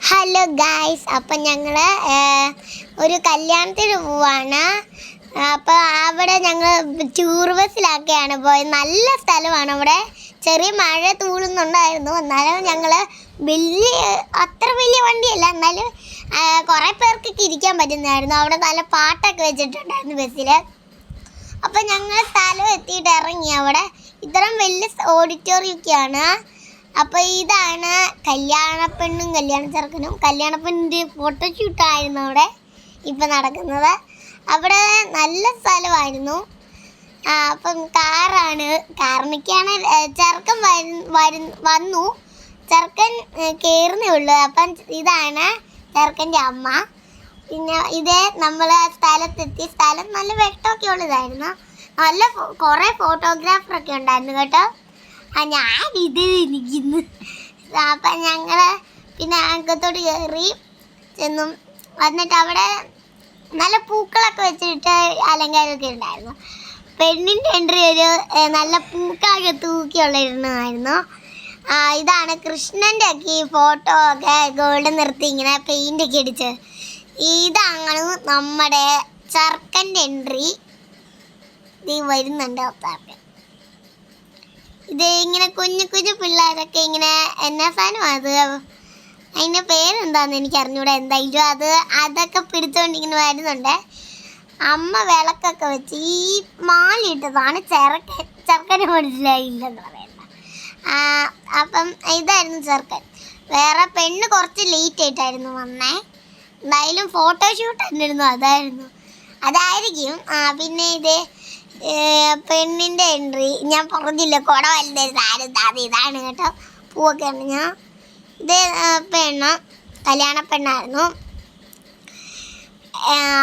Hello guys, അപ്പം ഞങ്ങൾ ഒരു കല്യാണത്തിന് പോവാണ്. അപ്പോൾ അവിടെ ഞങ്ങൾ ടൂർ ബസ്സിലൊക്കെയാണ് പോയത്. നല്ല സ്ഥലമാണ്. അവിടെ ചെറിയ മഴ തൂളുന്നുണ്ടായിരുന്നു. എന്നാലും ഞങ്ങൾ അത്ര വലിയ വണ്ടിയല്ല, എന്നാലും കുറേ പേർക്കൊക്കെ ഇരിക്കാൻ പറ്റുന്നതായിരുന്നു. അവിടെ നല്ല പാട്ടൊക്കെ വെച്ചിട്ടുണ്ടായിരുന്നു ബസ്സിൽ. അപ്പം ഞങ്ങൾ സ്ഥലം എത്തിയിട്ട് ഇറങ്ങി. അവിടെ ഇത്രയും വലിയ ഓഡിറ്റോറിയമൊക്കെയാണ്. അപ്പോൾ ഇതാണ് കല്യാണപ്പെണ്ണും കല്യാണ ചെറുക്കനും. കല്യാണപ്പെണ്ണിൻ്റെ ഫോട്ടോഷൂട്ടായിരുന്നു അവിടെ ഇപ്പം നടക്കുന്നത്. അവിടെ നല്ല സ്ഥലമായിരുന്നു. അപ്പം കാറിനൊക്കെയാണ്. ചെറുക്കൻ വന്നു. ചെറുക്കൻ കയറുന്നേ ഉള്ളൂ. അപ്പം ഇതാണ് ചെറുക്കൻ്റെ അമ്മ. പിന്നെ ഇതേ നമ്മൾ സ്ഥലത്തെത്തി. സ്ഥലം നല്ല വെട്ടമൊക്കെ ഉള്ളതായിരുന്നു. നല്ല കുറേ ഫോട്ടോഗ്രാഫറൊക്കെ ഉണ്ടായിരുന്നു കേട്ടോ. ഞാൻ ഇത് ഇരിക്കുന്നു. അപ്പം ഞങ്ങൾ പിന്നെ അകത്തോട്ട് കയറി ചെന്നു. എന്നിട്ട് അവിടെ നല്ല പൂക്കളൊക്കെ വെച്ചിട്ട് അലങ്കാരമൊക്കെ ഉണ്ടായിരുന്നു. പെണ്ണിൻ്റെ എൻട്രി ഒരു നല്ല പൂക്കളൊക്കെ തൂക്കിയുള്ളതായിരുന്നു. ഇതാണ് കൃഷ്ണൻ്റെ ഒക്കെ ഈ ഫോട്ടോ ഒക്കെ ഗോൾഡ് നിർത്തി ഇങ്ങനെ പെയിൻ്റൊക്കെ അടിച്ച്. ഇതാണ് നമ്മുടെ ചെറുക്കൻ്റെ എൻട്രി. ഇത് വരുന്നുണ്ട് അപ്പാർക്ക്. ഇത് ഇങ്ങനെ കുഞ്ഞു കുഞ്ഞു പിള്ളേരൊക്കെ ഇങ്ങനെ എന്നാ സാധനമാണ് അത്, അതിൻ്റെ പേരെന്താണെന്ന് എനിക്ക് അറിഞ്ഞൂടെ. എന്തായാലും അതൊക്കെ പിടിച്ചുകൊണ്ടിങ്ങനെ വരുന്നുണ്ട്. അമ്മ വിളക്കൊക്കെ വെച്ച് ഈ മാലിട്ടതാണ്. ചെറുക്കനെ മനസ്സിലായില്ലെന്ന് പറയുന്നത്. അപ്പം ഇതായിരുന്നു ചെറുക്കൻ. വേറെ പെണ്ണ് കുറച്ച് ലേറ്റ് ആയിട്ടായിരുന്നു വന്നേ. എന്തായാലും ഫോട്ടോഷൂട്ട് തന്നിരുന്നു. അതായിരിക്കും. പിന്നെ ഇത് പെണ്ണിൻ്റെ എൻട്രി. ഞാൻ പറഞ്ഞില്ല കുട വലുതായിരുന്നു. ഇതാണ് കേട്ടോ. പൂവൊക്കെ ഉണ്ട്. ഇത് കല്യാണ പെണ്ണായിരുന്നു.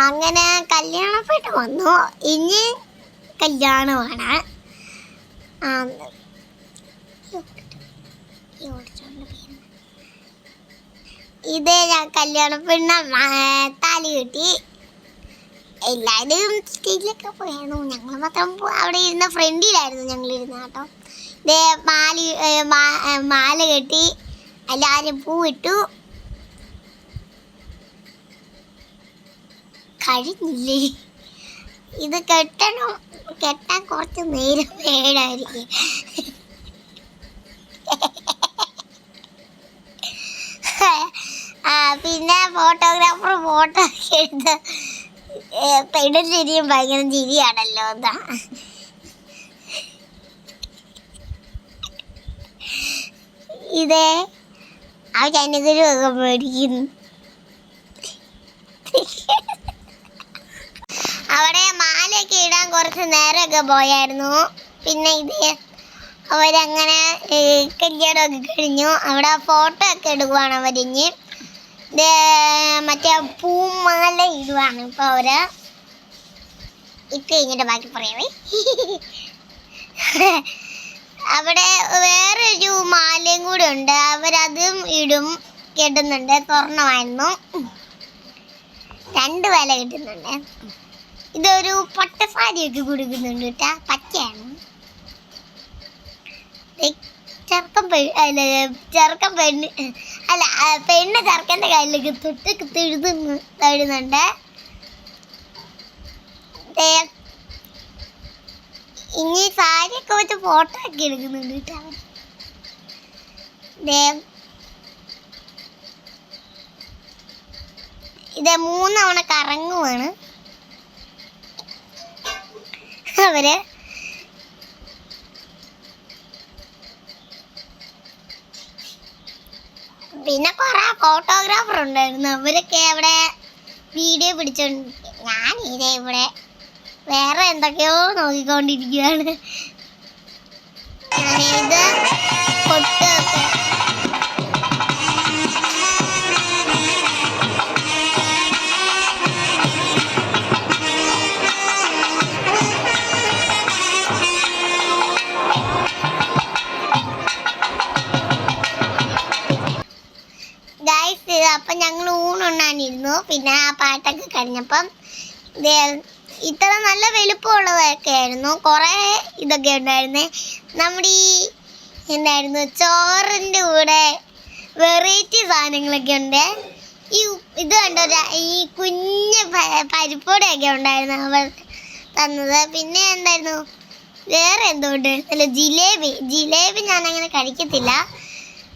അങ്ങനെ കല്യാണപ്പെട്ട് വന്നു. ഇനി കല്യാണമാണ്. ഇത് ഞാൻ കല്യാണ പെണ്ണ താലി കെട്ടി. എല്ലാവരും സ്റ്റേജിലൊക്കെ പോയായിരുന്നു. ഞങ്ങൾ മാത്രം അവിടെ ഇരുന്ന ഫ്രണ്ടിലായിരുന്നു ഞങ്ങളിരുന്ന കേട്ടോ. ഇതേ മാല കെട്ടി എല്ലാവരും പൂവിട്ടു. കഴിഞ്ഞില്ലേ? ഇത് കെട്ടാൻ കുറച്ച് നേരം വേണമായിരിക്കും. പിന്നെ ഫോട്ടോഗ്രാഫർ ഫോട്ടോ ഒക്കെ എടുത്ത് പെണ്ണും ചിരിയും ഭയങ്കര ചിരിയാണല്ലോ. എന്താ ഇതേ ആ ചൈനഗുരുവൊക്കെ മേടിക്കുന്നു. അവിടെ മാലയൊക്കെ ഇടാൻ കുറച്ച് നേരമൊക്കെ പോയായിരുന്നു. പിന്നെ അവരങ്ങനെ കല്യാണമൊക്കെ കഴിഞ്ഞു. അവിടെ ഫോട്ടോ ഒക്കെ എടുക്കുവാണ് അവരിഞ്ഞ്. മറ്റേ പൂമാല ഇടുവാണ് ഇപ്പോൾ അവർ. കഴിഞ്ഞിട്ട് ബാക്കി പറയാമേ. അവിടെ വേറൊരു മാലയും കൂടെ ഉണ്ട്. അവരതും കെട്ടുന്നുണ്ട്. സ്വർണ്ണമായിരുന്നു. 2 വില കിട്ടുന്നുണ്ട്. ഇതൊരു പട്ടസാരിയൊക്കെ കൊടുക്കുന്നുണ്ട് കേട്ടാ. പച്ചയാണ്. പെണ്ണ് ചെറുക്കൻ്റെ കയ്യിലേക്ക് തൊട്ടൊക്കെ തഴുന്നുണ്ട്. ഇനി സാരിയൊക്കെ വെച്ച് ഫോട്ടോ ഒക്കെ എടുക്കുന്നുണ്ട് കേട്ടോ. ഇത് 3 തവണ കറങ്ങുവാണ് അവര്. പിന്നെ കുറെ ഫോട്ടോഗ്രാഫർ ഉണ്ടായിരുന്നു. അവരൊക്കെ അവിടെ വീഡിയോ പിടിച്ചോണ്ട്. ഞാൻ ഇവിടെ വേറെ എന്തൊക്കെയോ നോക്കിക്കൊണ്ടിരിക്കുകയാണ്. ഞാനിത് പൊട്ടൊക്കെ ഗായ്സ്. അപ്പം ഞങ്ങൾ ഊണുണ്ണാനിരുന്നു. പിന്നെ ആ പാട്ടൊക്കെ കഴിഞ്ഞപ്പം ഇത്ര നല്ല വലുപ്പമുള്ളതൊക്കെ ആയിരുന്നു. കുറേ ഇതൊക്കെ ഉണ്ടായിരുന്നേ. നമ്മുടെ എന്തായിരുന്നു ചോറിൻ്റെ കൂടെ വെറൈറ്റി സാധനങ്ങളൊക്കെ ഉണ്ട്. ഇത് കണ്ടോ, ഈ കുഞ്ഞ് പരിപ്പോടെയൊക്കെ ഉണ്ടായിരുന്നു അവർ തന്നത്. പിന്നെ എന്തായിരുന്നു, വേറെ എന്തോ ഉണ്ട്, അല്ല ജിലേബി ഞാനങ്ങനെ കഴിക്കത്തില്ല.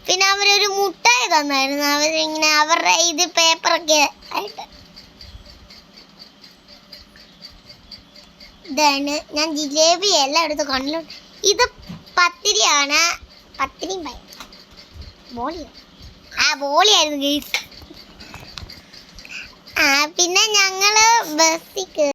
പിന്നെ അവരൊരു മുട്ടായി തന്നായിരുന്നു, അവരിങ്ങനെ അവരുടെ ഇത് പേപ്പറൊക്കെ ആയിട്ട്. ഇതാണ് ഞാൻ ജിലേബി എല്ലാം എടുത്ത് കണ്ടു. ഇത് പത്തിരിയാണ്, പത്തിരിയും ബോളിയായിരുന്നു ഗൈസ്. പിന്നെ ഞങ്ങള് ബസ്സിൽ